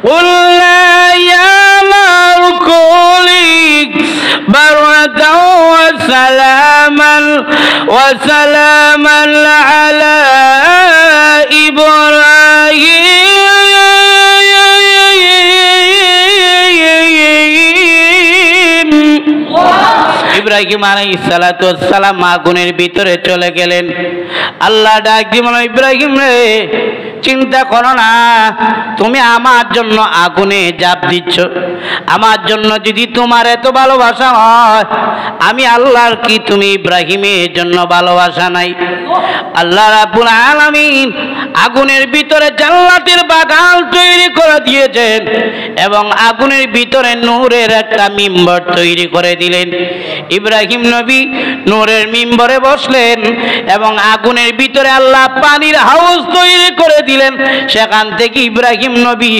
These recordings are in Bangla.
قلنا يا نار كوني بردا وسلاما على إبراهيم ইব্রাহিম আলাইহিস সালাতু ওয়াস সালাম আগুনের ভিতরে চলে গেলেন। আল্লাহ ডাক দিয়ে বললেন, ইব্রাহিম রে, চিন্তা করো না, তুমি আমার জন্য আগুনে ঝাঁপ দিচ্ছ। আমার জন্য যদি তোমার এত ভালোবাসা হয়, আমি আল্লাহর কি তুমি ইব্রাহিমের জন্য ভালোবাসা নাই? আল্লাহ রাব্বুল আলামিন আগুনের ভিতরে জান্নাতের বাগান তৈরি করে দিয়েছেন এবং আগুনের ভিতরে নূরের একটা মিম্বর তৈরি করে দিলেন। ইব্রাহিম নবী নূরের মিম্বরে বসলেন এবং আগুনের ভিতরে আল্লাহ পানির হাউস তৈরি করে দিলেন। সেখান থেকে ইব্রাহিম নবী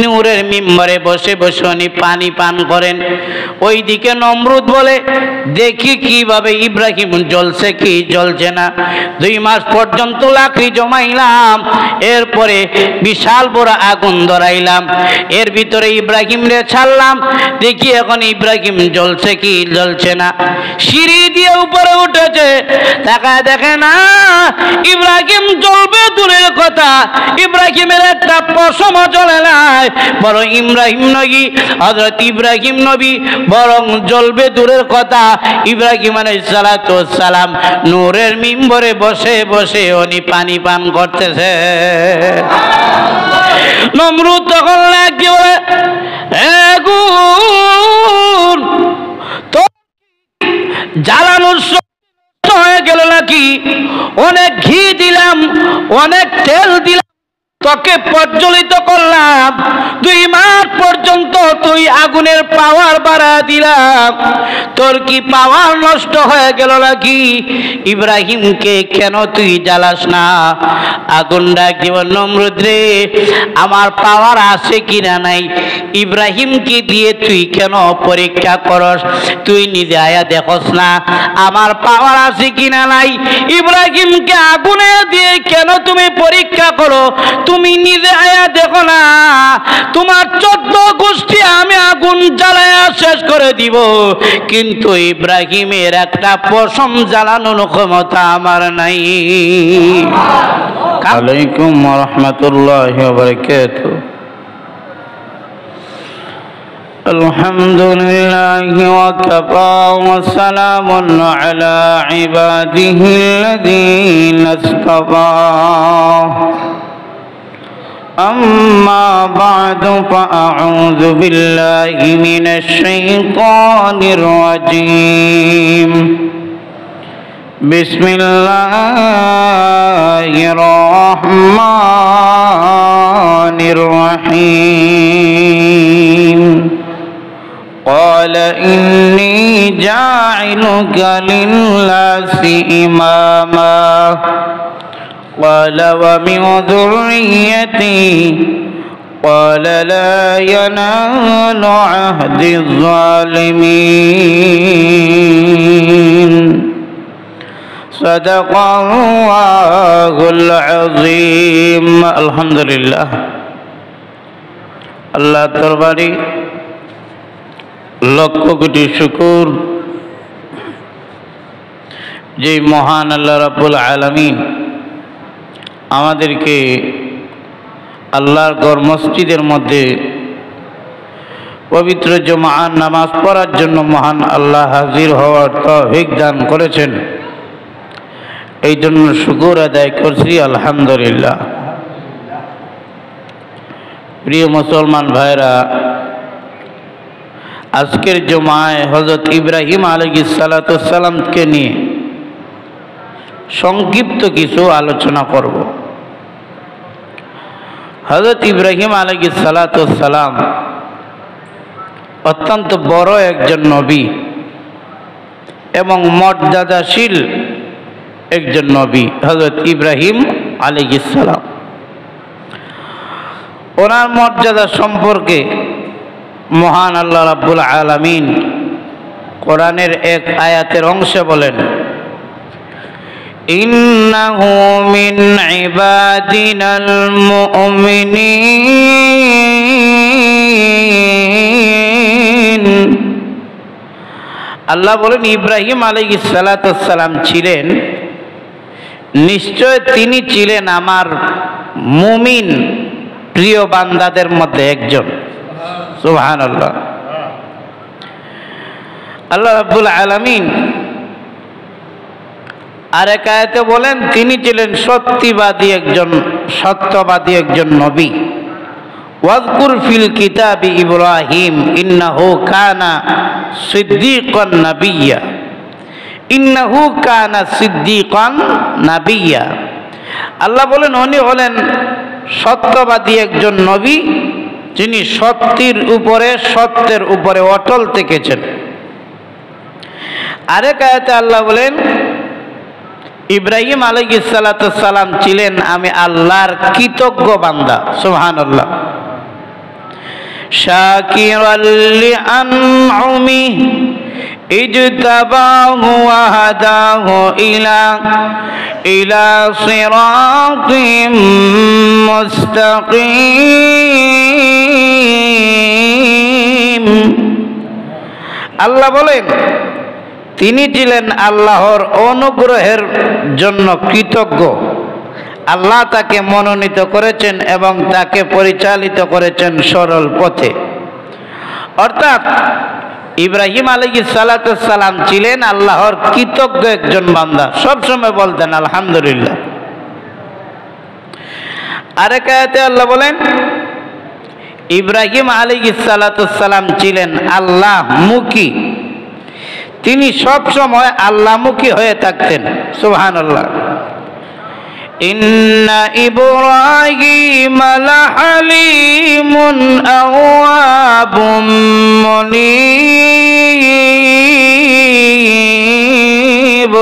নূরের মিম্বরে বসে বসে উনি পানি পান করেন। ওইদিকে নমরুদ বলে, দেখি কিভাবে ইব্রাহিম জ্বলছে কি জ্বলছে না। 2 মাস পর্যন্ত লাকড়ি জমাইলাম, এরপরে বিশাল বড় আগুন ধরাইলাম, এর ভিতরে ইব্রাহিম রে ছাড়লাম, দেখি এখন ইব্রাহিম জ্বলছে কি জ্বলছে না। সিঁড়ি দিয়ে উপরে উঠেছে, তাকায় দেখে না ইব্রাহিম জ্বলবে দূরের কথা, ইব্রাহিমের একটা পশমও জ্বলে নাই। বরং হযরত ইব্রাহিম নবী বরং জ্বলবে দূরের কথা, ইব্রাহিম আলাইহিস সালাতু ওয়াস সালাম নূরের মিম্বরে বসে বসে উনি পানি পান করতেছে। নমরুদ তখন লাগছে বলে, তো জ্বালানোর হয়ে গেল নাকি? অনেক ঘি দিলাম, অনেক তেল দিলাম, তোকে প্রজ্বলিত করলাম, 2 মাস পর্যন্ত তুই আগুনের পাওয়ার বাড়া দিলাম, তোর কি পাওয়ার নষ্ট হয়ে গেল নাকি? ইব্রাহিমকে কেন তুই জ্বালাস না? আগুন ডাক জীবন, নমরুদ রে, আমার পাওয়ার আছে কিনা নাই ইব্রাহিমকে দিয়ে তুই কেন পরীক্ষা করস? তুই নিজে আয়া দেখস না আমার পাওয়ার আছে কিনা নাই? ইব্রাহিমকে আগুনে দিয়ে কেন তুমি পরীক্ষা করো? তুমি নিজে আয়া দেখো না, তোমার 14 গোষ্ঠী আমি আগুন জ্বালায়া শেষ করে দিব, কিন্তু ইব্রাহিমের একটা পশম জ্বালানোর ক্ষমতা আমার নাই। আলাইকুম ওয়া রাহমাতুল্লাহি ওয়া বারাকাতুহু। আলহামদুলিল্লাহি ওয়া কাফা ওয়া সালামুন আলা ইবাদিহিল্লাযীনা ইসতাফা। أما بعد فأعوذ بالله من الشيطان الرجيم. بسم الله الرحمن الرحيم. قال إني جاعلك للناس إماما قال ومن ذريتي قال لا ينال عهد الظالمين. صدق الله العظيم. الحمد لله. আল্লাহ দরবারে লক্ষ কোটি শুকর যে মহান আল্লাহ রাব্বুল আলামিন আমাদেরকে আল্লাহর ঘর মসজিদের মধ্যে পবিত্র জুমার নামাজ পড়ার জন্য মহান আল্লাহ হাজির হওয়ার তৌফিক দান করেছেন, এই জন্য শুকর আদায় করছি আলহামদুলিল্লাহ। প্রিয় মুসলমান ভাইরা, আজকের জুমায় হযরত ইব্রাহিম আলাইহিস সালাতু ওয়াস সালামকে নিয়ে সংক্ষিপ্ত কিছু আলোচনা করব। হযরত ইব্রাহিম আলাইহিস সালাতু ওয়াস সালাম অত্যন্ত বড় একজন নবী এবং মর্যাদাশীল একজন নবী। হযরত ইব্রাহিম আলাইহিস সালাম, ওনার মর্যাদা সম্পর্কে মহান আল্লাহ রাব্বুল আলামিন কোরআনের এক আয়াতের অংশে বলেন, ইন্নাহু মিন ইবাদিনাল মুমিনিন আল্লাহ বলেন ইব্রাহিম আলাইহিস সালাম ছিলেন, নিশ্চয় তিনি ছিলেন আমার মুমিন প্রিয় বান্দাদের মধ্যে একজন। সুবহানাল্লাহ। আল্লাহ রাব্বুল আলামিন আরেক আয়াতে বলেন তিনি ছিলেন সত্যবাদী একজন নবী। ওয়াজকুর ফিল কিতাবি ইব্রাহিম ইন্নাহু কানা সিদ্দীকান নাবিয়্যা। ইন্নাহু কানা সিদ্দীকান নাবিয়্যা। আল্লাহ বলেন উনি হলেন সত্যবাদী একজন নবী, যিনি সত্যের উপরে অটল থেকেছেন। আরেক আয়াতে আল্লাহ বলেন ইব্রাহিম আলাইহিস সালাম ছিলেন আমি আল্লাহর কৃতজ্ঞ বান্দা। সুবহানাল্লাহ। শাকিরাল লিআনউমি ইজতাবাহু ওয়া হাদাহু ইলা সিরাতিম মুস্তাকিম। আল্লাহ বলেন তিনি ছিলেন আল্লাহর অনুগ্রহের জন্য কৃতজ্ঞ। আল্লাহ তাকে মনোনীত করেছেন এবং তাকে পরিচালিত করেছেন সরল পথে। অর্থাৎ ইব্রাহিম আলাইহিস সালাম ছিলেন আল্লাহর কৃতজ্ঞ একজন বান্দা, সবসময় বলতেন আলহামদুলিল্লাহ। আরেক আয়াতে আল্লাহ বলেন ইব্রাহিম আলাইহিস সালাম ছিলেন আল্লাহমুখী, তিনি সব সময় আল্লাহমুখী হয়ে থাকতেন। সুবহানাল্লাহ। ইন্না ইব্রাহিম লাহালিমুন আওয়াবুম মুনীব।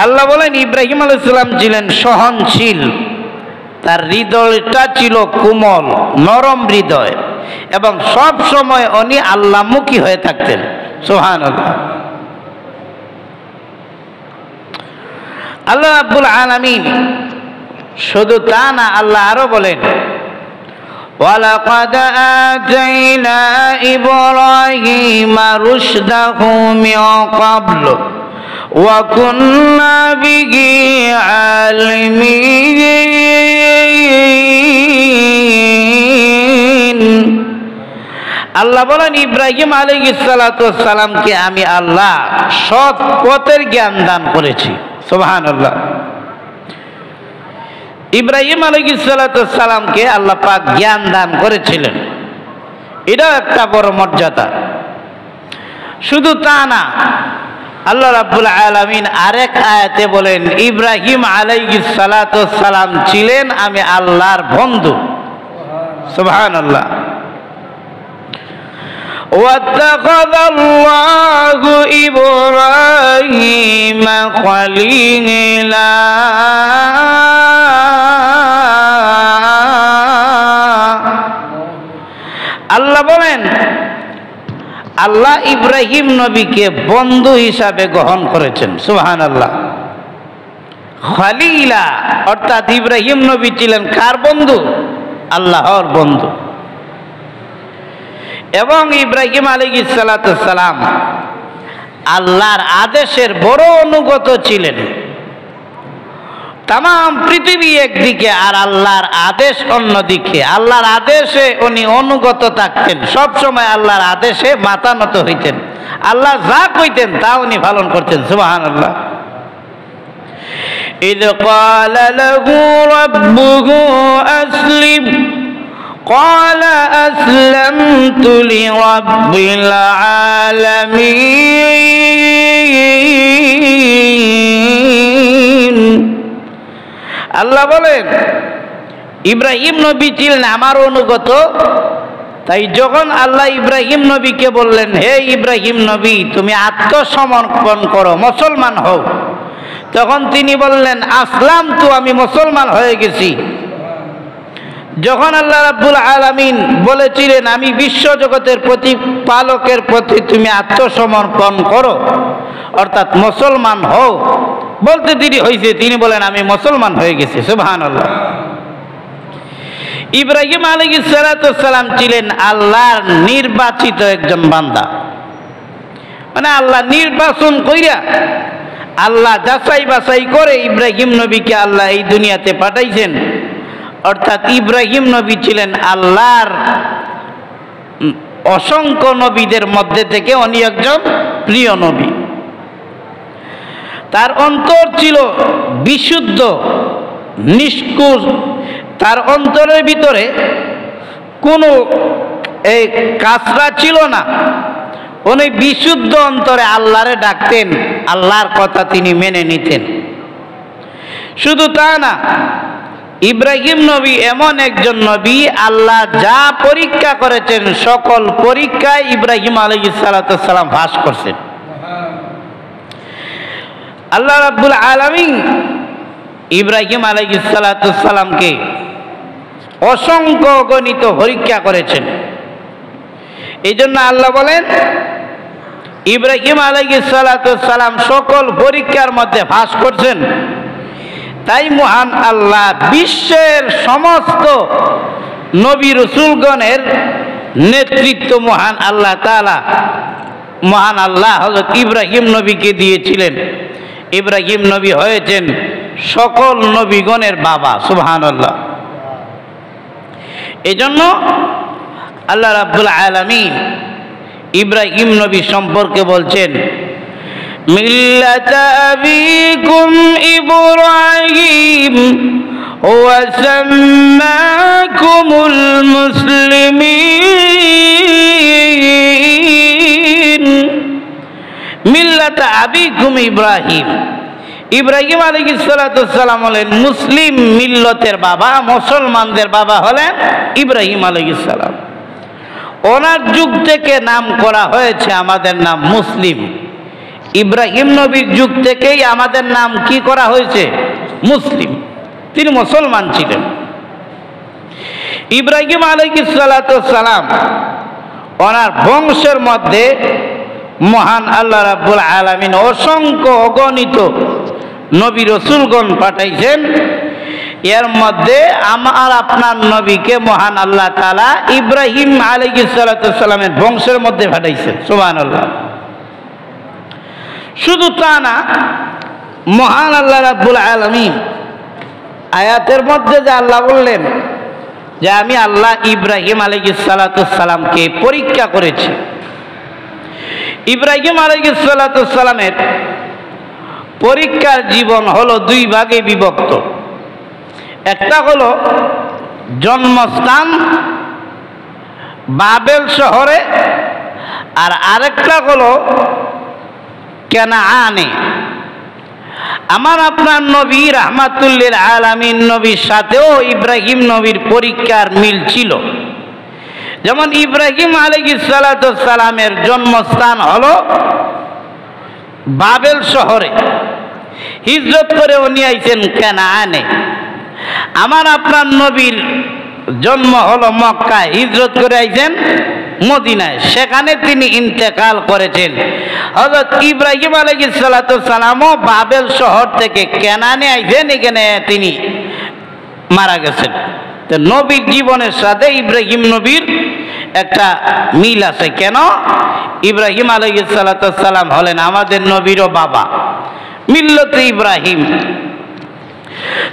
আল্লাহ বলেন ইব্রাহিম আলাইহিস সালাম ছিলেন সহনশীল, তার হৃদয়টা ছিল কোমল নরম হৃদয় এবং সব সময় উনি আল্লাহমুখী হয়ে থাকতেন। সুবহানাল্লাহ। আল্লাহ রাব্বুল আলামিন শুধু তা না, আল্লাহ আরো বলেন ওয়ালাকাদ আতাইনা ইব্রাহিমা রুশদাহু মিন ক্বাবলু ওয়া কুন্না বিহি আলিমিন। আল্লাহ বলেন ইব্রাহিম আলাইহিস সালামকে আমি আল্লাহ সৎ পথের জ্ঞান দান করেছি। সুবহানাল্লাহ। ইব্রাহিম আলাইহিস সালামকে আল্লাহ পাক জ্ঞান দান করেছিলেন, এটা একটা বড় মর্যাদা। শুধু তা না, আল্লাহ রাব্বুল আলামিন আরেক আয়াতে বলেন ইব্রাহিম আলাইহিস সালাম ছিলেন আমি আল্লাহর বন্ধু। সুবহানাল্লাহ। واتخذ الله إبراهيم خليلا। আল্লাহ বলেন আল্লাহ ইব্রাহিম নবীকে বন্ধু হিসাবে গ্রহণ করেছেন। সুবহানাল্লাহ। খলিলা অর্থাৎ ইব্রাহিম নবী ছিলেন কার বন্ধু? আল্লাহর বন্ধু। এবং ইব্রাহিম আলাইহিস সালাম আল্লাহর আদেশের বড় অনুগত ছিলেন। তাম পৃথিবী একদিকে আর আল্লাহর আদেশ অন্যদিকে। আল্লাহর আদেশে উনি অনুগত থাকতেন, সব সময় আল্লাহর আদেশে মাথা নত হইতেন, আল্লাহ যা কইতেন তা উনি পালন করতেন। সুবহানাল্লাহ। ইয ক্বালা লাহু রাব্বুহু আসলিম قال أسلمت لرب العالمين। আল্লাহ বলেন ইব্রাহিম নবী ছিলেন আমার অনুগত, তাই যখন আল্লাহ ইব্রাহিম নবীকে বললেন হে ইব্রাহিম নবী তুমি আত্মসমর্পণ করো, মুসলমান হও, তখন তিনি বললেন আসলাম তু আমি মুসলমান হয়ে গেছি। যখন আল্লাহ রাব্বুল আলামিন বলেছিলেন আমি বিশ্ব জগতের প্রতিপালকের প্রতি তুমি আত্মসমর্পণ করো অর্থাৎ মুসলমান হও, বলতে দেরি হয়েছে, তিনি বলেন আমি মুসলমান হয়ে গেছি। সুবহানাল্লাহ। ইব্রাহিম আলাইহিস সালাম ছিলেন আল্লাহর নির্বাচিত একজন বান্দা। মানে আল্লাহ নির্বাচন কইরা, আল্লাহ যাচাই বাছাই করে ইব্রাহিম নবীকে আল্লাহ এই দুনিয়াতে পাঠাইছেন। অর্থাৎ ইব্রাহিম নবী ছিলেন আল্লাহর অসংখ্য নবীদের মধ্যে থেকে উনি একজন প্রিয় নবী। তার অন্তর ছিল বিশুদ্ধ, নিষ্কুশ। তার অন্তরের ভিতরে কোনো এই কাঁচরা ছিল না। উনি বিশুদ্ধ অন্তরে আল্লাহরে ডাকতেন, আল্লাহর কথা তিনি মেনে নিতেন। শুধু তা না, ইব্রাহিম নবী এমন একজন নবী, আল্লাহ যা পরীক্ষা করেছেন সকল পরীক্ষায় ইব্রাহিম আলাইহিস সালাতু ওয়াস সালাম পাস করছেন। আল্লাহ রাব্বুল আলামিন ইব্রাহিম আলাইহিস সালাতু ওয়াস সালামকে অসংখ্য গণিত পরীক্ষা করেছেন। এই জন্য আল্লাহ বলেন ইব্রাহিম আলাইহিস সালাতু ওয়াস সালাম সকল পরীক্ষার মধ্যে পাস করছেন। তাই মহান আল্লাহ বিশ্বের সমস্ত নবী রাসূলগণের নেতৃত্ব মহান আল্লাহ তাআলা, মহান আল্লাহ হযরত ইব্রাহিম নবীকে দিয়েছিলেন। ইব্রাহিম নবী হয়েছেন সকল নবীগণের বাবা। সুবহানাল্লাহ। এজন্য আল্লাহ রাব্বুল আলামিন ইব্রাহিম নবী সম্পর্কে বলছেন, মিল্লাতা আবিকুম ইব্রাহিম ওয়া সাম্মাকুমুল মুসলিমিন। মিল্লাতা আবিকুম ইব্রাহিম, ইব্রাহিম আলাইহিস সালাতু ওয়াস সালাম হলেন মুসলিম মিল্লতের বাবা, মুসলমানদের বাবা হলেন ইব্রাহিম আলাইহিস সালাম। ওনার যুগ থেকে নাম করা হয়েছে আমাদের নাম মুসলিম। ইব্রাহিম নবীর যুগ থেকেই আমাদের নাম কি করা হয়েছে? মুসলিম। তিনি মুসলমান ছিলেন। ইব্রাহিম আলাইহিস সালাতু ওয়াস সালাম ওনার বংশের মধ্যে মহান আল্লাহ রাব্বুল আলামিন অসংখ্য অগণিত নবী রাসূলগণ পাঠাইছেন। এর মধ্যে আমার আপনার নবীকে মহান আল্লাহ তাআলা ইব্রাহিম আলাইহিস সালাতু ওয়াস সালামের বংশের মধ্যে পাঠাইছেন। সুবহানাল্লাহ। শুধু তা না, মহান আল্লাহ রাব্বুল আলামিন আয়াতের মধ্যে যে আল্লাহ বললেন যে আমি আল্লাহ ইব্রাহিম আলাইহিস সালাতু ওয়াস সালামকে পরীক্ষা করেছি। ইব্রাহিম আলাইহিস সালাতু ওয়াস সালামের পরীক্ষার জীবন হলো দুই ভাগে বিভক্ত। একটা হলো জন্মস্থান বাবেল শহরে, আর আরেকটা হলো কেনাআনে। আমার আপনার নবী রাহমাতুল লিল আলামিন নবীর সাথেও ইব্রাহিম নবীর পরীক্ষার মিল ছিল। যেমন ইব্রাহিম আলাইহিস সালাতু ওয়াস সালামের জন্মস্থান হলো বাবেল শহরে, হিজরত করে উনি আইছেন কেনাআনে। আমার আপনার নবীর জন্ম হলো মক্কায়, হিজরত করে আইছেন মদিনায়, সেখানে তিনি ইন্তেকাল করেছেন। হযরত ইব্রাহিম আলাইহিস সালাতু ওয়াস সালামও বাবেল শহর থেকে কেনানে আইছেন, এখানে তিনি মারা গেছেন। তো নবীর জীবনের সাথে ইব্রাহিম নবীর একটা মিল আছে। কেন? ইব্রাহিম আলাইহিস সালাতু ওয়াস সালাম হলেন আমাদের নবীরও বাবা, মিল্লতে ইব্রাহিম।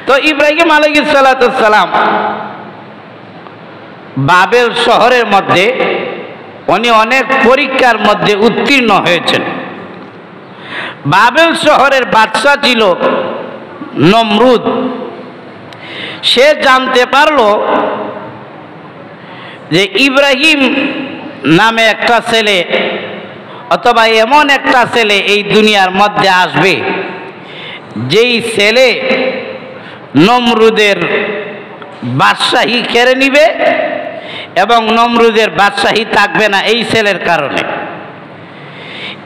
তো ইব্রাহিম আলাইহিস সালাতু ওয়াস সালাম বাবেল শহরের মধ্যে উনি অনেক পরীক্ষার মধ্যে উত্তীর্ণ হয়েছেন। বাবেল শহরের বাদশা ছিল নমরুদ। সে জানতে পারল যে ইব্রাহিম নামে একটা ছেলে অথবা এমন একটা ছেলে এই দুনিয়ার মধ্যে আসবে যেই ছেলে নমরুদের বাদশাহী কেড়ে নিবে এবং নমরুদের বাদশাহী থাকবে না এই ছেলের কারণে।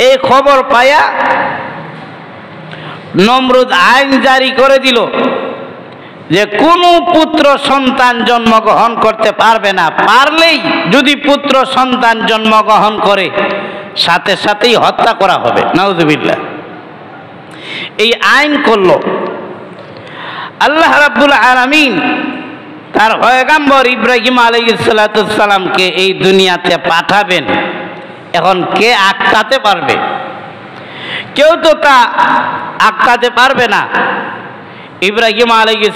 এই খবর পায়া নমরুদ আইন জারি করে দিল যে কোনো পুত্র সন্তান জন্মগ্রহণ করতে পারবে না, পারলেই যদি পুত্র সন্তান জন্মগ্রহণ করে সাথে সাথেই হত্যা করা হবে। নাউযুবিল্লাহ। এই আইন করলো। আল্লাহ রাব্বুল আলামিন তার পয়গম্বর ইব্রাহিম আলাইহিস সালাতু ওয়াস সালামকে এই দুনিয়াতে পাঠাবেন। এখন কে আটকাতে পারবে? কেউ তো তা আটকাতে পারবে না। ইব্রাহিম আলাইহিস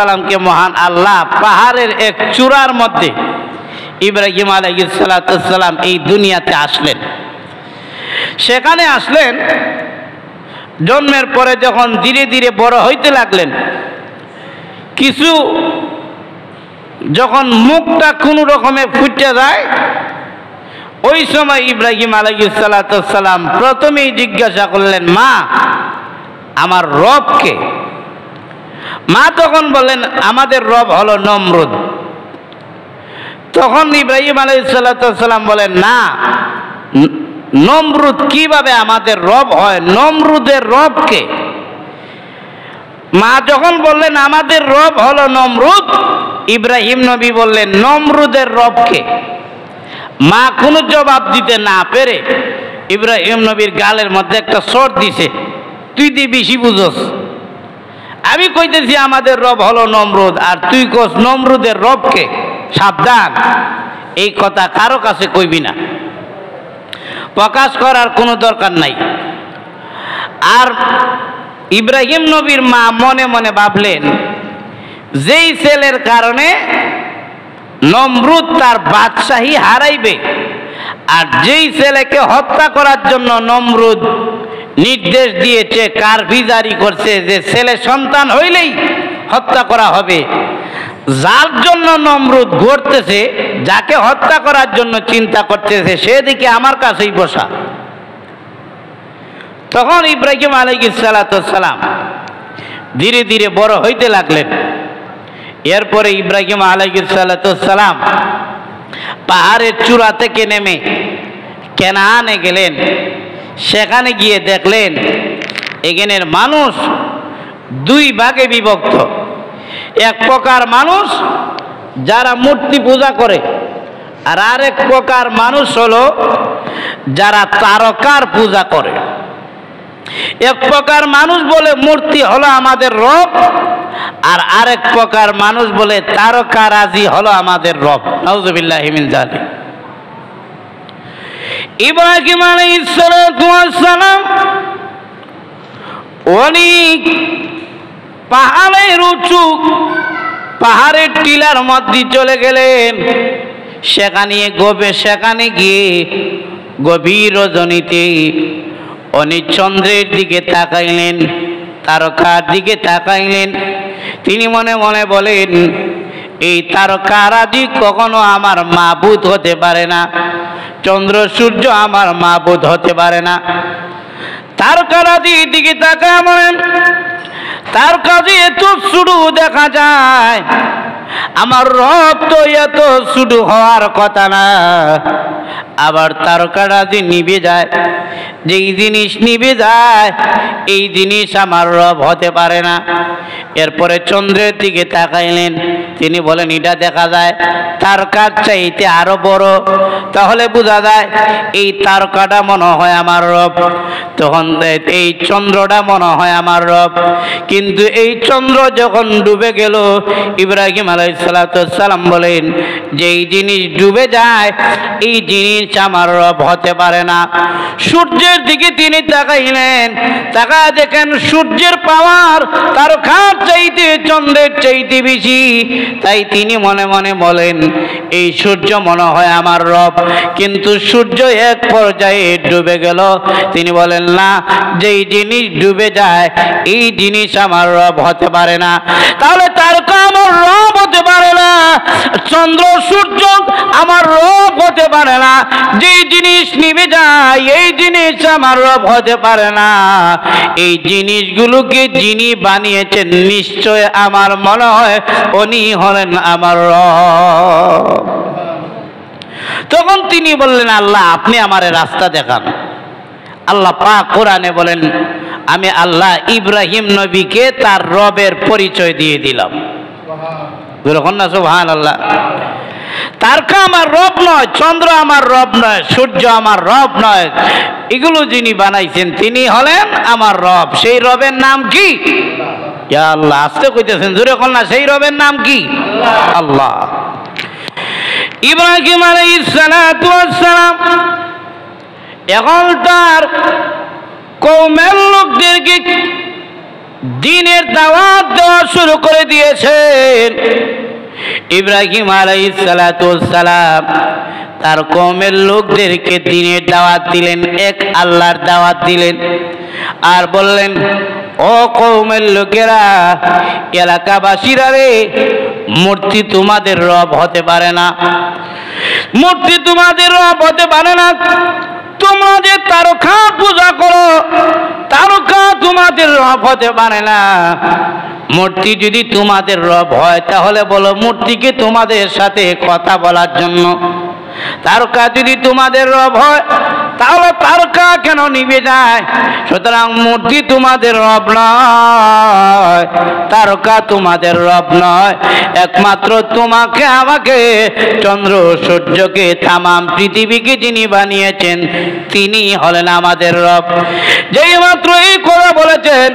সালামকে মহান আল্লাহ পাহাড়ের এক চূড়ার মধ্যে ইব্রাহিম আলাইহিস সালাম এই দুনিয়াতে আসলেন। সেখানে আসলেন, জন্মের পরে যখন ধীরে ধীরে বড় হইতে লাগলেন, কিছু যখন মুখটা কোনো রকমে ফুটে যায়, ওই সময় ইব্রাহিম আলাইহিস সালাম প্রথমেই জিজ্ঞাসা করলেন, মা আমার রবকে? মা তখন বললেন, আমাদের রব হলো নমরুদ। তখন ইব্রাহিম আলাইহিস সালাম বলেন, না, নমরুদ কিভাবে আমাদের রব হয়? নমরুদের রবকে? মা যখন বললেন আমাদের রব হলো নমরুদ, ইব্রাহিম নবী বললেন, নমরুদের রবকে? মা কোনো জবাব দিতে না পেরে ইব্রাহিম নবীর গালের মধ্যে একটা চড় দিছে, তুই দি বেশি বুঝোস, আমি কইতেছি আমাদের রব হলো নমরুদ, আর তুই কস নমরুদের রবকে? সাবধান, এই কথা কারো কাছে কইবি না, প্রকাশ করার কোনো দরকার নাই। আর ইব্রাহিম নবীর মা মনে মনে ভাবলেন, যেই ছেলের কারণে নমরুদ তার বাদশাহী হারাইবে, আর যেই ছেলেকে হত্যা করার জন্য নমরুদ নির্দেশ দিয়েছে, কারফি জারি করছে যে ছেলে সন্তান হইলেই হত্যা করা হবে, যার জন্য নমরুদ ঘুরতেছে, যাকে হত্যা করার জন্য চিন্তা করতেছে, সেদিকে আমার কাছেই বসা। তখন ইব্রাহিম আলাইহিস সালাম ধীরে ধীরে বড় হইতে লাগলেন। এরপরে ইব্রাহিম আলাইহিস সালাম পাহাড়ের চূড়া থেকে নেমে কেনানে গেলেন। সেখানে গিয়ে দেখলেন এখানের মানুষ দুই ভাগে বিভক্ত। এক প্রকার মানুষ যারা মূর্তি পূজা করে, আর আরেক প্রকার মানুষ হলো যারা তারকার পূজা করে। এক প্রকার মানুষ বলে মূর্তি হলো আমাদের রব, আর আরেক প্রকার মানুষ বলে তারকারাজি হলো আমাদের রব। নাউযুবিল্লাহি মিন যালিক। ইব্রাহিম আলাইহিস সালাম অনেক পাহাড়ের উঁচু পাহাড়ের টিলার মধ্যে চলে গেলেন। সেখানে গিয়ে গভীর রজনীতে অনেক চন্দ্রের দিকে তাকাইলেন, তারকার দিকে তাকাইলেন। তিনি মনে মনে বলেন, এই তারকারাজি কখনো আমার মাবুদ হতে পারে না, চন্দ্র সূর্য আমার মাবুদ হতে পারে না। তারকারাজির দিকে তাকায় বলেন, তারকাজি এত শুরু দেখা যায়, আমার রব তো এত শুরু হওয়ার কথা না। আবার তারকারাজি নিভে যায়, যেই জিনিস নিভে যায় এই জিনিস আমার রব হতে পারে না। এরপরে চন্দ্রের দিকে তাকাইলেন, তিনি বলেন, এটা দেখা যায় তারকার চাইতে আরো বড়, তাহলে বোঝা যায় এই তারকাটা মনে হয় আমার রব, তখন এই চন্দ্রটা মনে হয় আমার রব। কিন্তু এই চন্দ্র যখন ডুবে গেল, ইব্রাহিম আলাইহিস সালাম বলেন, যেই জিনিস ডুবে যায় এই জিনিস আমার রব হতে পারে না। সূর্যের দিকে তিনি তাকাইলেন, তাকায় দেখেন সূর্যের পাওয়ার তারকার চাইতে চন্দ্রের চাইতে বেশি। তাই তিনি মনে মনে বলেন, এই সূর্য মনে হয় আমার রব। কিন্তু সূর্য এক পর্যায়ে ডুবে গেল। তিনি বলেন, না, যেই জিনিস ডুবে যায় এই জিনিস আমার রব হতে পারে না। তাহলে তারকা আমার রব হতে পারে না, চন্দ্র সূর্য আমার রব হতে পারে না, যেই জিনিস নিভে যায় এই জিনিস আমার রব হতে পারে না। এই জিনিসগুলোকে যিনি বানিয়েছেন নিশ্চয় আমার মনে হয় উনি হলেন আমার রব। তখন তিনি বললেন, আল্লাহ আপনি আমারে রাস্তা দেখান। আল্লাহ পাক কোরআনে বলেন, আমি আল্লাহ ইব্রাহিম নবীকে তার রবের পরিচয় দিয়ে দিলাম। সুবহানাল্লাহ। তারকা আমার রব নয়, চন্দ্র আমার রব নয়, সূর্য আমার রব নয়, এগুলো যিনি বানাইছেন তিনি হলেন আমার রব। সেই রবের নাম কি? ইয়া আল্লাহ, আস্তে কইতেছেন, জোরে কোন না, সেই রবের নাম কি? আল্লাহ। ইব্রাহিম আলাইহিস সালাম এখন তার কওমের লোকদেরকে দ্বীনের দাওয়াত দেওয়া শুরু করে দিয়েছেন। ইব্রাহিম আলাইহিস সালাতু ওয়াস সালাম তার কওমের লোকদেরকে দ্বীনের দাওয়াত দিলেন, এক আল্লাহর দাওয়াত দিলেন, আর বললেন, ও কওমের লোকেরা, এলাকাবাসীরা রে, মূর্তি তোমাদের রব হতে পারে না, মূর্তি তোমাদের রব হতে পারে না। তোমরা যে তারকা পূজা করো, তারকা তোমাদের রব হতে পারে না। মূর্তি যদি তোমাদের রব হয় তাহলে বলো মূর্তিকে তোমাদের সাথে কথা বলার জন্য। তারকা যদি তোমাদের রব হয় তাহলে তারকা কেন নিভে যায়? সুতরাং মূর্তি তোমাদের রব নয়, তারকা তোমাদের রব নয়। একমাত্র তোমাকে, আমাকে, চন্দ্র সূর্যকে, তামাম পৃথিবীকে যিনি বানিয়েছেন তিনি হলেন আমাদের রব। যেই মাত্র এই কথা বলেছেন,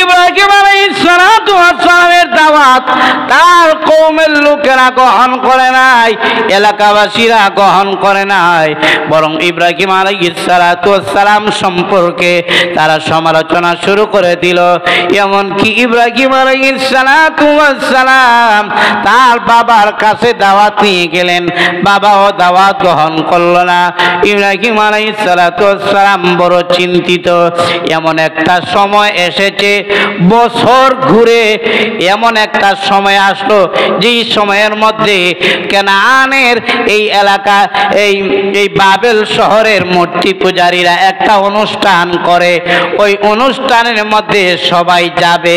ইব্রাহিম আলাইহিস সালাতু ওয়াস সালামের দাওয়াত তার কওমের লোকেরা গ্রহণ করে নাই, এলাকাবাসীরা গ্রহণ করে নাই, বরং ইব্রাহিম আলাইহিস সালাতু ওয়াস সালাম সম্পর্কে তারা সমালোচনা শুরু করে দিল। এমনকি ইব্রাহিম আলাইহিস সালাতু ওয়াস সালাম তার বাবার কাছে দাওয়াত নিয়ে গেলেন, বাবাও দাওয়াত গ্রহণ করল না। ইব্রাহিম আলাইহিস সালাতু ওয়াস সালাম বড় চিন্তিত। এমন একটা সময় এসেছে, বছর ঘুরে এমন একটা সময় আসলো যেই সময়ের মধ্যে কেনানের এই এলাকা, এই বাবেল শহরের মূর্তি পূজারীরা একটা অনুষ্ঠান করে। ওই অনুষ্ঠানের মধ্যে সবাই যাবে,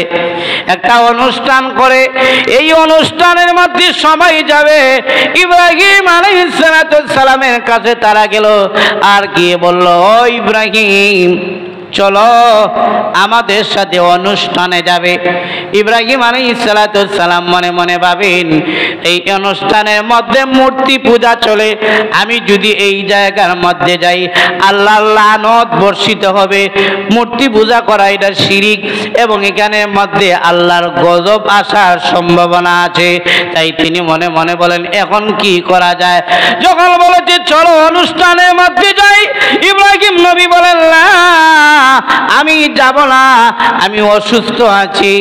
একটা অনুষ্ঠান করে, এই অনুষ্ঠানের মধ্যে সবাই যাবে। ইব্রাহিম আলাইহিস সালাতু ওয়াস সালামের কাছে তারা গেল, আর গিয়ে বলল, ও ইব্রাহিম, চলো আমাদের সাথে অনুষ্ঠানে যাবে। ইব্রাহিম আলাইহিস সালাতু ওয়াস সালাম মনে মনে ভাবেন, এই অনুষ্ঠানের মধ্যে মূর্তি পূজা চলে, আমি যদি এই জায়গার মধ্যে যাই আল্লাহর লানত বর্ষিত হবে, মূর্তি পূজা করা এটা শিরিক, এবং এখানের মধ্যে আল্লাহর গজব আসার সম্ভাবনা আছে। তাই তিনি মনে মনে বলেন, এখন কি করা যায়? যখন বলেছে চলো অনুষ্ঠানের মধ্যে যাই, ইব্রাহিম নবী বলেন, না আমি যাব না, আমি অসুস্থ আছি।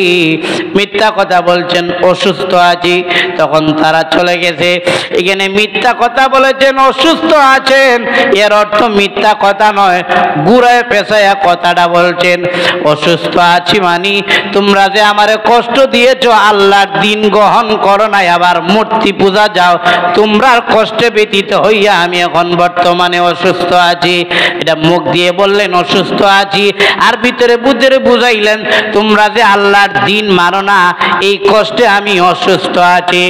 মিথ্যা কথা বলছেন, অসুস্থ আছি। তখন তারা চলে গেছে। এখানে মিথ্যা কথা বলেছেন, অসুস্থ আছেন, এর অর্থ মিথ্যা কথা নয়, ঘুরায় পেঁচায়া কথাটা বলছেন। অসুস্থ আছি মানি তোমরা যে আমারে কষ্ট দিয়েছো, আল্লাহর দিন গ্রহণ করো নাই, আবার মূর্তি পূজা যাও, তোমরার কষ্টে ব্যতীত হইয়া আমি এখন বর্তমানে অসুস্থ আছি। এটা মুখ দিয়ে বললেন অসুস্থ আছি, আর ভিতরে বুঝে বুঝাইলেন তোমরা যে আল্লাহর দিন মানো না, এই কষ্টে আমি অসুস্থ আছি।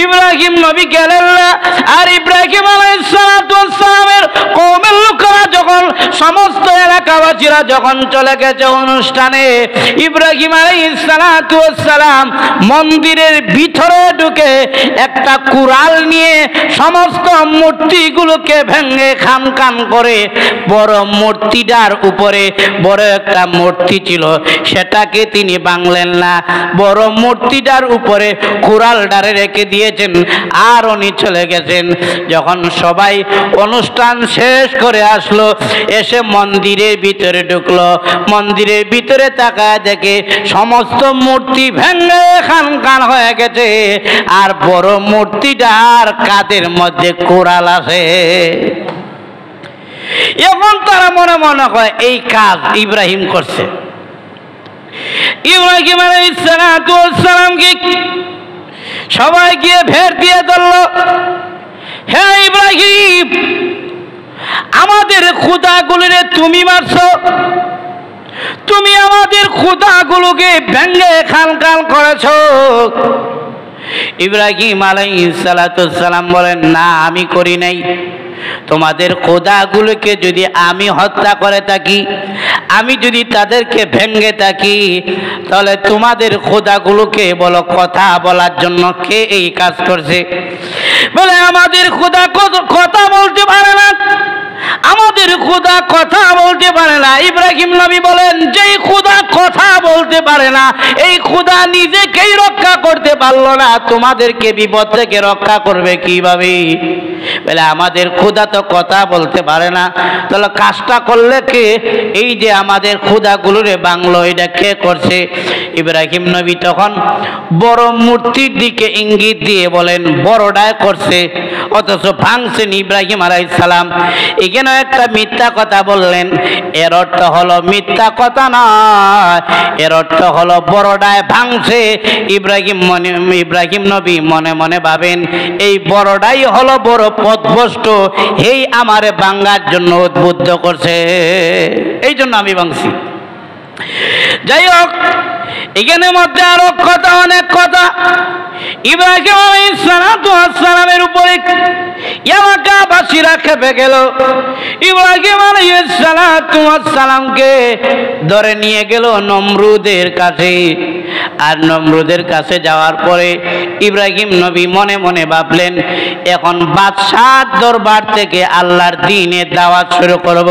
ইব্রাহিম নবী গেলেন না। আর ইব্রাহিম আলাইহিস সালাতু ওয়াস সালামের কওমের লোকেরা যখন, সমস্ত এলাকাবাসীরা যখন চলে গেছে অনুষ্ঠানে, ইব্রাহিম আলাইহিস সালাতু ওয়াস সালাম মন্দিরের ভিতরে ঢুকে একটা কুড়াল নিয়ে সমস্ত মূর্তিগুলোকে ভেঙে খান খান করে, বড় মূর্তিটার উপরে বড় একটা মূর্তি ছিল সেটাকে তিনি ভাঙলেন না, বড় মূর্তিটার উপরে কুড়ালটারে রেখে দিয়েছেন, আর উনি চলে গেছেন। যখন সবাই অনুষ্ঠান শেষ করে আসলো, এসে মন্দিরের ভিতরে ঢুকলো, মন্দিরের ভিতরে তাকায় দেখে সমস্ত মূর্তি ভেঙে খান খান হয়ে গেছে, আর বড় মূর্তিটার কাঁধের মধ্যে কুড়াল আছে। এখন তারা মনে মনে হয় এই কাজ ইব্রাহিম করছে। ইব্রাহিম আলাইহিস সালাতু ওয়াস সালামকে সবাই গিয়ে ভেট দিয়ে ধরল, হে ইব্রাহিম, আমাদের খোদাগুলোরে তুমি মারছো, তুমি আমাদের খোদাগুলোকে ভেঙে খান খান করেছো। ইব্রাহিম আলাইহিস সালাতু ওয়াস সালাম বলেন, না আমি করি নাই। তোমাদের খোদাগুলোকে যদি আমি হত্যা করে থাকি, আমি যদি তাদেরকে ভেঙে থাকি, তাহলে তোমাদের খোদাগুলোকে বলো কথা বলার জন্য কে এই কাজ করছে? বলে আমাদের খোদা কথা বলতে পারে না, আমাদের খোদা কথা বলতে বলতে পারে না। ইব্রাহিম নবী বলেন, যেই খোদা কথা বলতে পারে না, এই খোদা নিজেকেই রক্ষা করতে পারলো না, তোমাদেরকে বিপদ থেকে রক্ষা করবে কিভাবে? বলে আমাদের খোদা তো কথা বলতে পারে না, তাহলে কাজটা করলে কে? এই যে আমাদের খোদাগুলোরে বাংলো, এটা কে করছে? ইব্রাহিম নবী তখন বড় মূর্তির দিকে ইঙ্গিত দিয়ে বলেন, বড়টাই করছে, অথচ ভাঙছেন ইব্রাহিম আলাইহিস সালাম। এখানে একটা মিথ্যা কথা বললেন, এর অর্থ হলো মিথ্যা কথা নয়, এর অর্থ হলো বড়টায় ভাঙছে। ইব্রাহিম নবী মনে মনে ভাবেন, এই বড়টাই হলো বড় পথভ্রষ্ট, এই আমারে ভাঙার জন্য উদ্বুদ্ধ করছে, এই জন্য আমি ভাঙছি। যাই হোক, এখানে মধ্যে আরো কথা, অনেক কথা। ইব্রাহিম আলাইহিস সালামের উপরে এলাকাবাসীরা খেপে গেল। ইব্রাহিম আলাইহিস সালামকে ধরে নিয়ে গেল নমরুদের কাছে। আর নমরুদের কাছে যাওয়ার পরে ইব্রাহিম নবী মনে মনে ভাবলেন, এখন বাদশার দরবার থেকে আল্লাহর দ্বীনের দাওয়াত শুরু করব।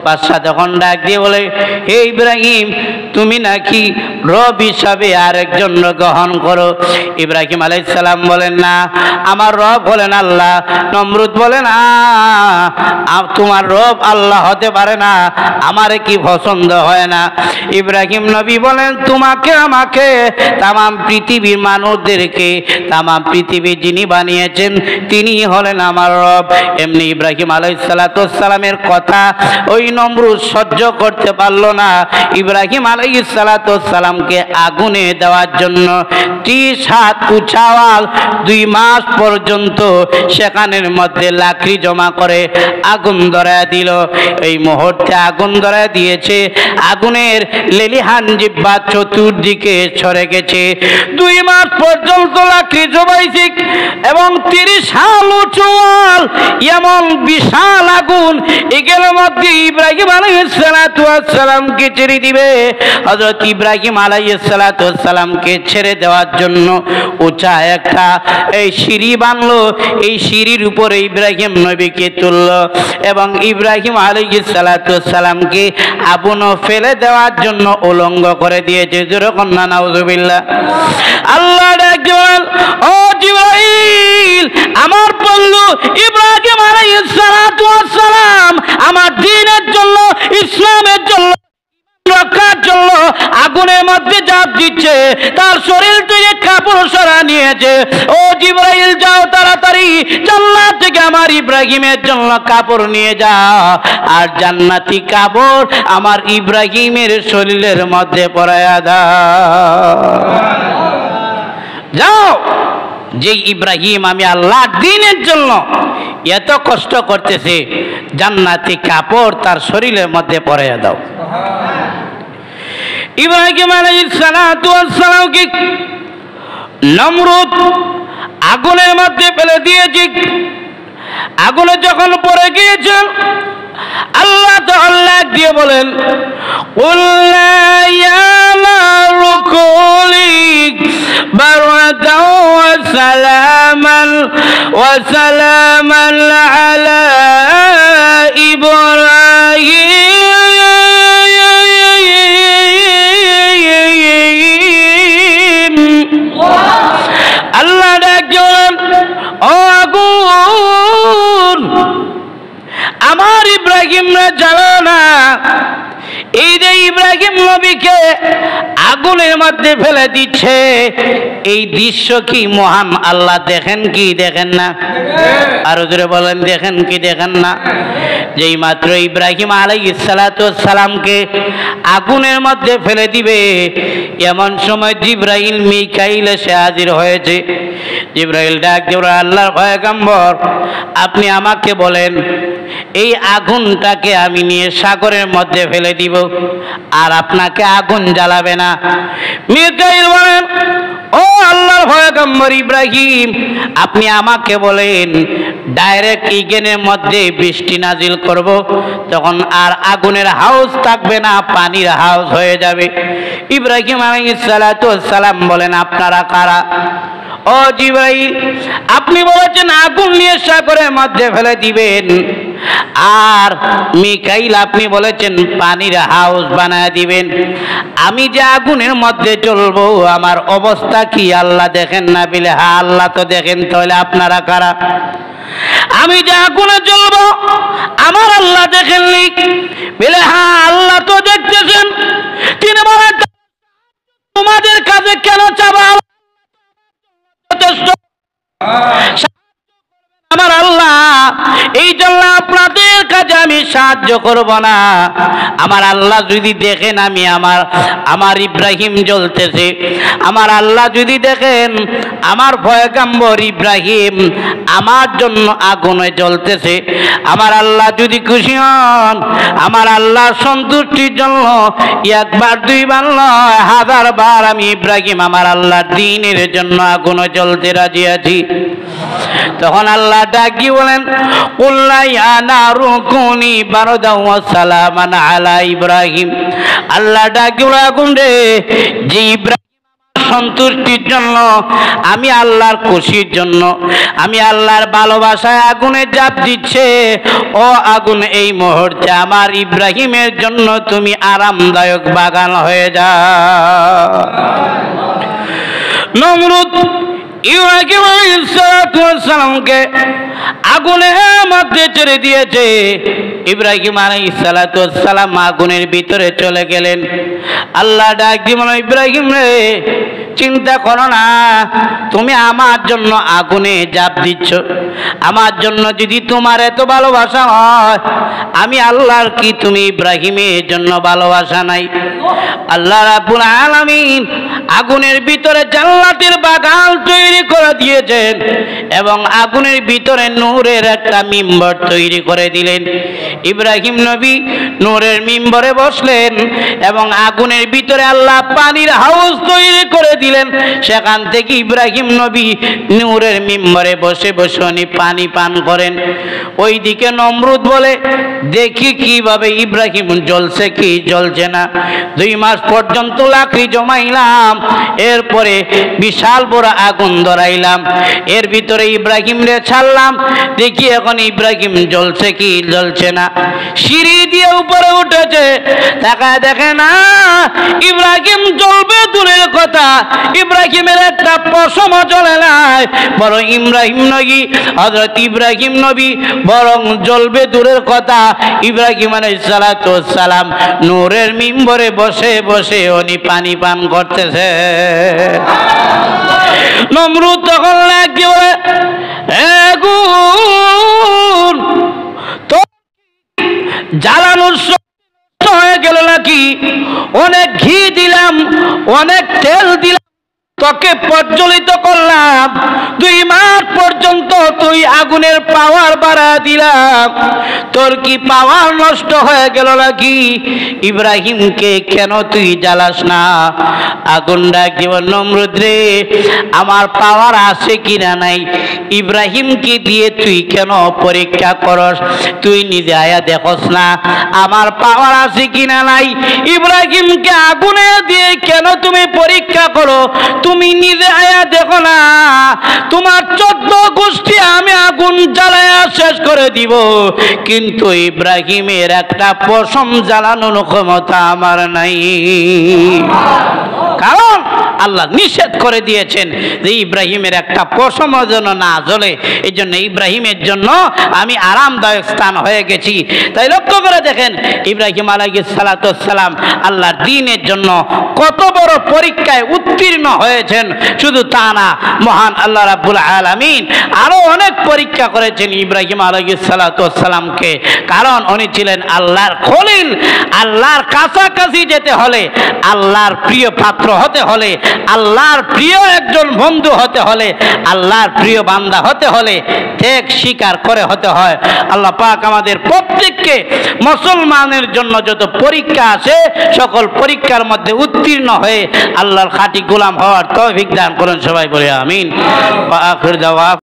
বাদশা তখন ডাক দিয়ে বলে, হে ইব্রাহিম, তুমি নাকি রব হিসাবে আরেকজন গ্রহণ করো। ইব্রাহিম আলাইহিস সালাম বলেন, না, আমার রব হলেন আল্লাহ। নমরুদ বলেন, তোমার রব আল্লাহ হতে পারে না, আমারে কি পছন্দ হয় না? ইব্রাহিম নবী বলেন, তোমাকে আমাকে তামাম পৃথিবীর মানুষদেরকে তামাম পৃথিবী যিনি বানিয়েছেন তিনি হলেন আমার রব। এমনি ইব্রাহিম আলাইহিস সালামের কথা ওই নমরুদ সহ্য করতে পারল না। ইব্রাহিম আলাইহিস সালামকে আগুনে দেওয়ার জন্য 30 হাত উঁচাওয়াল 2 মাস পর্যন্ত সেখানের মধ্যে লাকড়ি জমা করে আগুন ধরায় দিল। এই মুহূর্তে আগুন ধরায় দিয়েছে, আগুনের লেলিহান জিহ্বা চতুর্দিকে ছড়ে গেছে। 2 মাস পর্যন্ত লাকড়ি জমাইছে এবং 30 হাত উঁচুয়াল এমন বিশাল আগুন, এগুলোর মধ্যে ইব্রাহিম আলাইহিস সালামকে ছেড়ে দিবে। হযরত ইব্রাহিম আলাইহিস সালামকে ছেড়ে দেওয়ার জন্য উঁচা একটা এই সিঁড়ি বানলো। এই সিঁড়ির উপরে ইব্রাহিম নবীকে তুলল এবং ইব্রাহিম আলাইহিস সালামকে আগুনে ফেলে দেওয়ার জন্য উলঙ্গ করে দিয়েছে। যেরকম না, নাউযুবিল্লাহ। আল্লাহ ডাকলেন, ও জিবরাইল, আমার বন্ধু ইব্রাহিম আলাইহিস সালাম আমার দ্বীনের জন্য, ইসলামের জন্য, রক্ষার জন্য আগুনের মধ্যে ঝাঁপ দিচ্ছে, তার শরীর থেকে কাপড় সরা নিয়েছে। ও জিবরাইল, যাও তাড়াতাড়ি জান্নাত থেকে আমার ইব্রাহিমের জন্য কাপড় নিয়ে যাও, আর জান্নাতি কাপড় আমার ইব্রাহিমের শরীরের মধ্যে পরায়া দাও। যাও, যে ইব্রাহিম আমি আল্লাহর দ্বীনের জন্য এত কষ্ট করতেছে, জান্নাতি কাপড় তার শরীরের মধ্যে পরায়া দাও। ইব্রাহিম আলাইহিস সালামকে নমরুদ আগুনের মধ্যে ফেলে দিয়েছে। আগুনে যখন পড়ে গিয়েছেন, আল্লাহ তাআলা দিয়ে বলেন, কুল্লা ইয়া নারু কুলি বারদাও ওয়া সালামান আলা ইব্রাহিম। আল্লাহ ডাকলেন, ও আগুন, আমার ইব্রাহিমরা জানো না এই যে ইব্রাহিম নবীকে আগুনের মধ্যে ফেলে দিচ্ছে, এই দৃশ্য কি মহান আল্লাহ দেখেন কি দেখেন না? আরো জোরে বলেন, দেখেন কি দেখেন না? যেই মাত্র ইব্রাহিম আলাইহিস সালামকে আগুনের মধ্যে ফেলে দিবে, এমন সময় জিবরাইল মিকাইল এসে হাজির হয়েছে। জিবরাইল ডাক দিয়ে, আল্লাহর পয়গম্বর, আপনি আমাকে বলেন এই আগুনটাকে আমি নিয়ে সাগরের মধ্যে ফেলে দিব, আর আপনাকে আগুন জ্বালাবে না। মিকাইল বলেন, ও আল্লাহর পয়গম্বর ইব্রাহিম, আপনি আমাকে বলেন ডাইরেক্ট ইগেনের মধ্যে বৃষ্টি নাজিল করব, তখন আর আগুনের হাউস থাকবে না, পানির হাউস হয়ে যাবে। ইব্রাহিম আলাইহিস সালাম বলেন, আপনারা কারা? ও জিবরাইল, আপনি বলেছেন আগুন নিয়ে সাগরের মধ্যে ফেলে দিবেন, আর মিকাইল আপনি বলেছেন পানির হাউস বানায় দিবেন। আমি যে আগুনের মধ্যে চলবো আমার অবস্থা কি আল্লাহ দেখেন না? বলে হ্যাঁ আল্লাহ তো দেখেন। তাহলে আপনারা কারা? আমি যে আগুনে জ্বলবো আমার আল্লাহ দেখেননি? বলে হ্যাঁ আল্লাহ তো দেখতেছেন। তিনি বলেন তোমাদের কাছে কেন চাবা? আমার আল্লাহ এই জন্য আপনাদের কাছে আমি সাহায্য করব না। আমার আল্লাহ যদি দেখেন আমি আমার ইব্রাহিম জ্বলতেছে, আমার আল্লাহ যদি দেখেন আমার পয়গম্বর ইব্রাহিম আমার জন্য আগুনে জ্বলতেছে, আমার আল্লাহ যদি খুশি হন, আমার আল্লাহ সন্তুষ্টির জন্য একবার দুইবার নয় 1000 বার আমি ইব্রাহিম আমার আল্লাহর দ্বীনের জন্য আগুনে জ্বলতে রাজি আছি। তখন আল্লাহ ডাকি বলেন কুল্লা ইয়া নারু কুনি বারদাও ওয়া সালামান আলা ইব্রাহিম। আল্লাহ ডাকি বলে আগুন রে, যে ইব্রাহিম সন্তুষ্টির জন্য, আমি আল্লাহর খুশির জন্য, আমি আল্লাহর ভালোবাসায় আগুনে জাপ দিচ্ছে, ও আগুন এই মুহূর্তে আমার ইব্রাহিমের জন্য তুমি আরামদায়ক বাগান হয়ে যাও। নমরুদ ইব্রাহিম আলাইহিস সালামকে আগুনের মধ্যে ছেড়ে দিয়েছে। ইব্রাহিম আলাইহিস সালাম আগুনের ভিতরে চলে গেলেন। আল্লাহ ডাক দিয়ে বলল ইব্রাহিম রে, চিন্তা করো না, তুমি আমার জন্য আগুনে জাপ দিচ্ছ। আমার জন্য যদি তোমার এত ভালোবাসা হয়, আমি আল্লাহর কি তুমি ইব্রাহিমের জন্য ভালোবাসা নাই? আল্লাহ রাব্বুল আলামিন আগুনের ভিতরে জান্নাতের বাগান তৈরি করে দিয়েছেন এবং আগুনের ভিতরে নূরের একটা মিম্বর তৈরি করে দিলেন। ইব্রাহিম নবী নূরের মিম্বরে বসলেন এবং আগুনের ভিতরে আল্লাহ পানির হাউস তৈরি করে দিলেন। সেখান থেকে ইব্রাহিম নবী নূরের মিম্বরে বসে বসে উনি পানি পান করেন। ওইদিকে নমরুদ বলে দেখি কিভাবে ইব্রাহিম জ্বলছে কি জ্বলছে না। 2 মাস পর্যন্ত লাকড়ি জমাইলাম, এরপরে বিশাল বড় আগুন ধরাইলাম, এর ভিতরে ইব্রাহিম রে ছাড়লাম, দেখি এখন ইব্রাহিম জ্বলছে কি জ্বলছে না। সিঁড়ি দিয়ে উপরে উঠেছে, তাকায় দেখে না ইব্রাহিম জ্বলবে দূরের কথা, ইব্রাহিমের একটা পশমও জ্বলে নাই। বরং হযরত ইব্রাহিম নবী বরং জ্বলবে দূরের কথা, ইব্রাহিম আলাইহিস সালাম নূরের মিম্বরে বসে বসে উনি পানি পান করতেছে। নমরুদ তখন লাগছে বলে আগুন তো জ্বালানোর হয়ে গেল নাকি? অনেক ঘি দিলাম, অনেক তেল দিলাম, তোকে প্রজ্বলিত করলাম, 2 মাস পর্যন্ত তুই আগুনের পাওয়ার বাড়া দিলাম, তোর কি পাওয়ার নষ্ট হয়ে গেল নাকি? ইব্রাহিমকে কেন তুই জ্বালাস না? আগুন ডাক দিব নমরুদ রে, আমার পাওয়ার আছে কিনা নাই ইব্রাহিমকে দিয়ে তুই কেন পরীক্ষা করস? তুই নিজে আয়া দেখস না আমার পাওয়ার আছে কিনা নাই? ইব্রাহিমকে আগুনে দিয়ে কেন তুমি পরীক্ষা করো? তুমি নিজে আয়া দেখো না, তোমার 14 গোষ্ঠী আমি আগুন জ্বালায়া শেষ করে দিব, কিন্তু ইব্রাহিমের একটা পশম জ্বালানোর ক্ষমতা আমার নাই। কারণ আল্লাহ নিষেধ করে দিয়েছেন যে ইব্রাহিমের একটা পশম যেন না জ্বলে, এই জন্য ইব্রাহিমের জন্য আমি আরামদায়ক স্থান হয়ে গেছি। তাই লক্ষ্য করে দেখেন ইব্রাহিম আলাইহিস সালাম আল্লাহর দ্বীনের জন্য কত বড় পরীক্ষায় উত্তীর্ণ হয়েছেন। শুধু তা না, মহান আল্লাহ রাব্বুল আলামিন আরো অনেক পরীক্ষা করেছেন ইব্রাহিম আলাইহিস সালামকে, কারণ উনি ছিলেন আল্লাহর খলিল। আল্লাহর কাছাকাছি যেতে হলে, আল্লাহর প্রিয় পাত্র হতে হলে, আল্লাহর প্রিয় একজন বন্ধু হতে হলে, আল্লাহর প্রিয় বান্দা হতে হলে ত্যাগ স্বীকার করে হতে হয়। আল্লাহ পাক আমাদের প্রত্যেককে মুসলমানের জন্য যত পরীক্ষা আছে সকল পরীক্ষার মধ্যে উত্তীর্ণ হয়ে আল্লাহর খাঁটি গোলাম হওয়ার তৌফিক দান করুন। সবাই বলে আমিন। ওয়া আখির দাওয়া।